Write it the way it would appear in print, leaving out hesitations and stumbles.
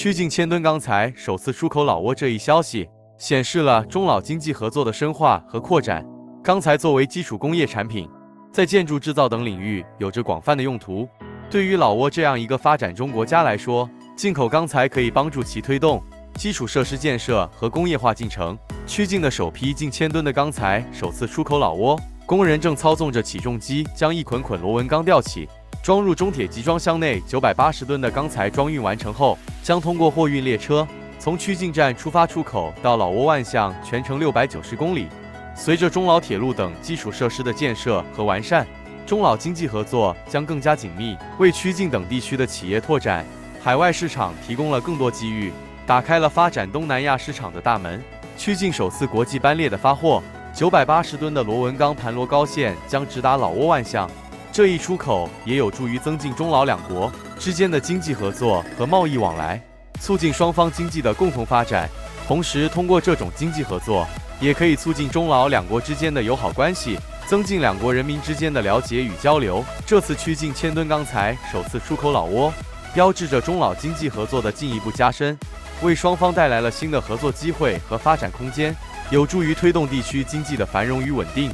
曲靖千吨钢材首次出口老挝这一消息，显示了中老经济合作的深化和扩展。钢材作为基础工业产品，在建筑制造等领域有着广泛的用途。对于老挝这样一个发展中国家来说，进口钢材可以帮助其推动基础设施建设和工业化进程。曲靖的首批近1000吨的钢材首次出口老挝，工人正操纵着起重机将一捆捆螺纹钢吊起，装入中铁集装箱内。980吨的钢材装运完成后，将通过货运列车从曲靖站出发出口到老挝万象，全程690公里。随着中老铁路等基础设施的建设和完善，中老经济合作将更加紧密，为曲靖等地区的企业拓展海外市场提供了更多机遇，打开了发展东南亚市场的大门。曲靖首次国际班列的发货，980吨的螺纹钢盘螺高线将直达老挝万象。这一出口也有助于增进中老两国之间的经济合作和贸易往来，促进双方经济的共同发展。同时，通过这种经济合作，也可以促进中老两国之间的友好关系，增进两国人民之间的了解与交流。这次曲靖1000吨钢材首次出口老挝，标志着中老经济合作的进一步加深，为双方带来了新的合作机会和发展空间，有助于推动地区经济的繁荣与稳定。